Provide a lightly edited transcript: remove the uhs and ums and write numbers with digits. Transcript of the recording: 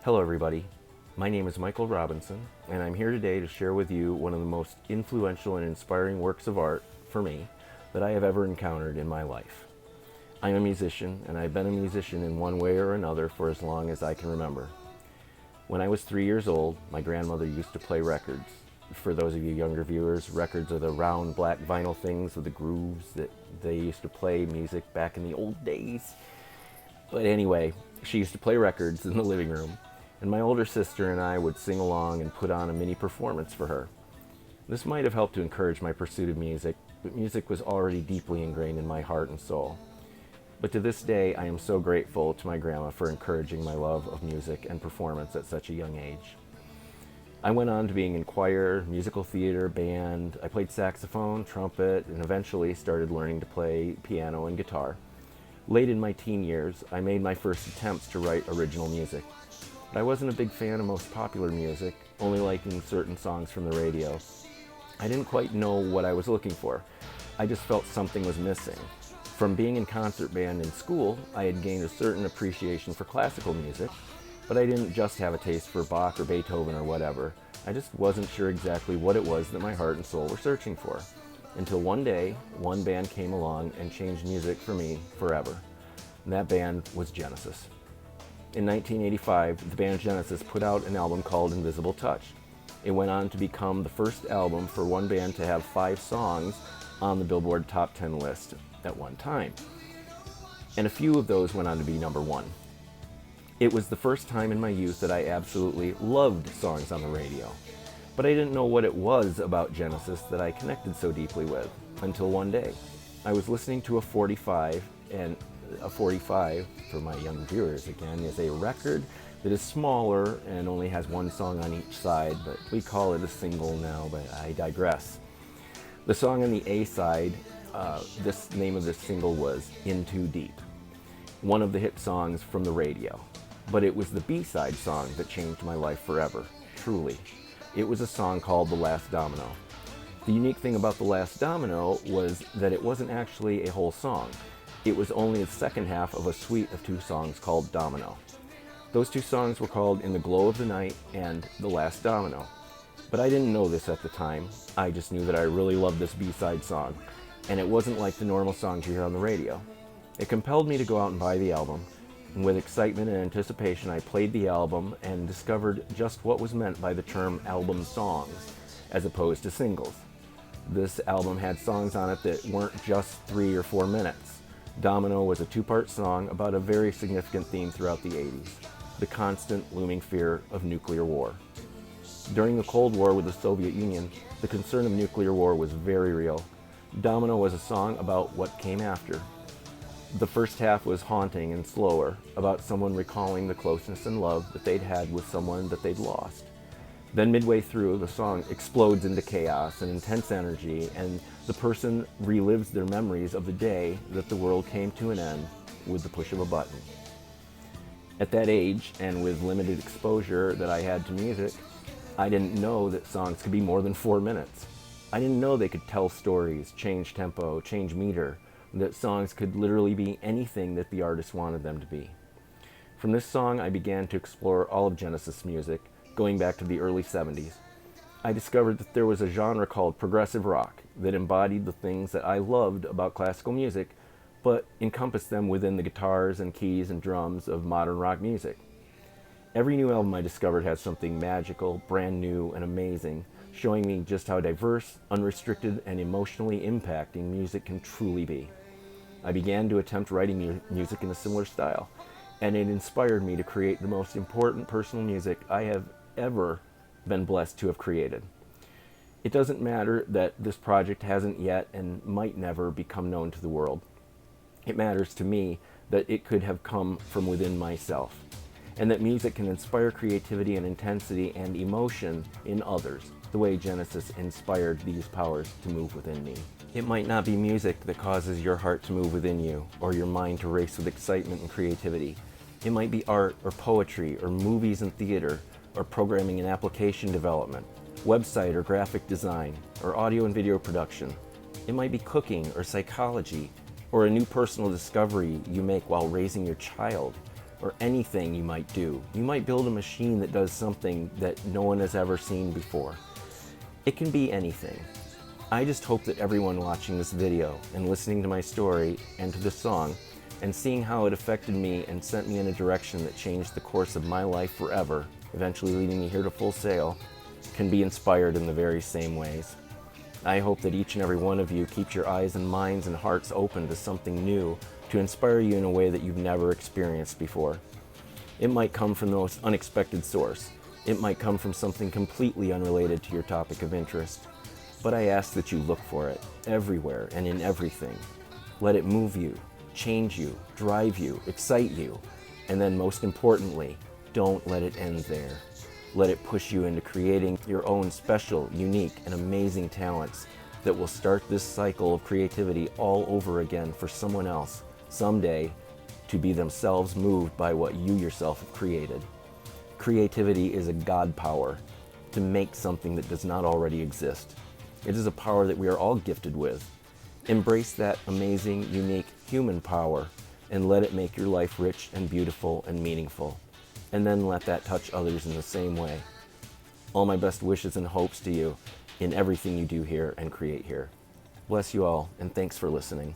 Hello everybody, my name is Michael Robinson, and I'm here today to share with you one of the most influential and inspiring works of art, for me, that I have ever encountered in my life. I'm a musician, and I've been a musician in one way or another for as long as I can remember. When I was 3 years old, my grandmother used to play records. For those of you younger viewers, records are the round black vinyl things with the grooves that they used to play music back in the old days. But anyway, she used to play records in the living room, and my older sister and I would sing along and put on a mini performance for her. This might have helped to encourage my pursuit of music, but music was already deeply ingrained in my heart and soul. But to this day, I am so grateful to my grandma for encouraging my love of music and performance at such a young age. I went on to being in choir, musical theater, band. I played saxophone, trumpet, and eventually started learning to play piano and guitar. Late in my teen years, I made my first attempts to write original music. But I wasn't a big fan of most popular music, only liking certain songs from the radio. I didn't quite know what I was looking for. I just felt something was missing. From being in concert band in school, I had gained a certain appreciation for classical music, but I didn't just have a taste for Bach or Beethoven or whatever. I just wasn't sure exactly what it was that my heart and soul were searching for. Until one day, one band came along and changed music for me forever. And that band was Genesis. In 1985, the band Genesis put out an album called Invisible Touch. It went on to become the first album for one band to have 5 songs on the Billboard Top 10 list at one time. And a few of those went on to be number 1. It was the first time in my youth that I absolutely loved songs on the radio. But I didn't know what it was about Genesis that I connected so deeply with, until one day. I was listening to a 45, and a 45, for my young viewers again, is a record that is smaller and only has one song on each side, but we call it a single now, but I digress. The song on the A side, this name of this single was In Too Deep, one of the hit songs from the radio. But it was the B-side song that changed my life forever, truly. It was a song called The Last Domino. The unique thing about The Last Domino was that it wasn't actually a whole song. It was only the second half of a suite of 2 songs called Domino. Those 2 songs were called In the Glow of the Night and The Last Domino. But I didn't know this at the time. I just knew that I really loved this B-side song, and it wasn't like the normal songs you hear on the radio. It compelled me to go out and buy the album, and with excitement and anticipation I played the album and discovered just what was meant by the term album songs, as opposed to singles. This album had songs on it that weren't just 3 or 4 minutes. Domino was a 2-part song about a very significant theme throughout the 80s, the constant looming fear of nuclear war. During the Cold War with the Soviet Union, the concern of nuclear war was very real. Domino was a song about what came after. The first half was haunting and slower, about someone recalling the closeness and love that they'd had with someone that they'd lost. Then midway through, the song explodes into chaos and intense energy, and the person relives their memories of the day that the world came to an end with the push of a button. At that age, and with limited exposure that I had to music, I didn't know that songs could be more than 4 minutes. I didn't know they could tell stories, change tempo, change meter, that songs could literally be anything that the artist wanted them to be. From this song, I began to explore all of Genesis music, going back to the early 70s. I discovered that there was a genre called progressive rock that embodied the things that I loved about classical music, but encompassed them within the guitars and keys and drums of modern rock music. Every new album I discovered had something magical, brand new, and amazing, showing me just how diverse, unrestricted, and emotionally impacting music can truly be. I began to attempt writing music in a similar style, and it inspired me to create the most important personal music I have ever been blessed to have created. It doesn't matter that this project hasn't yet and might never become known to the world. It matters to me that it could have come from within myself, and that music can inspire creativity and intensity and emotion in others, the way Genesis inspired these powers to move within me. It might not be music that causes your heart to move within you, or your mind to race with excitement and creativity. It might be art or poetry or movies and theater, or programming and application development, website or graphic design, or audio and video production. It might be cooking or psychology, or a new personal discovery you make while raising your child, or anything you might do. You might build a machine that does something that no one has ever seen before. It can be anything. I just hope that everyone watching this video and listening to my story and to this song and seeing how it affected me and sent me in a direction that changed the course of my life forever, eventually leading me here to Full Sail, can be inspired in the very same ways. I hope that each and every one of you keeps your eyes and minds and hearts open to something new to inspire you in a way that you've never experienced before. It might come from the most unexpected source. It might come from something completely unrelated to your topic of interest. But I ask that you look for it everywhere and in everything. Let it move you, change you, drive you, excite you, and then most importantly, don't let it end there. Let it push you into creating your own special, unique, and amazing talents that will start this cycle of creativity all over again for someone else someday to be themselves moved by what you yourself have created. Creativity is a God power to make something that does not already exist. It is a power that we are all gifted with. Embrace that amazing, unique human power and let it make your life rich and beautiful and meaningful. And then let that touch others in the same way. All my best wishes and hopes to you in everything you do here and create here. Bless you all, and thanks for listening.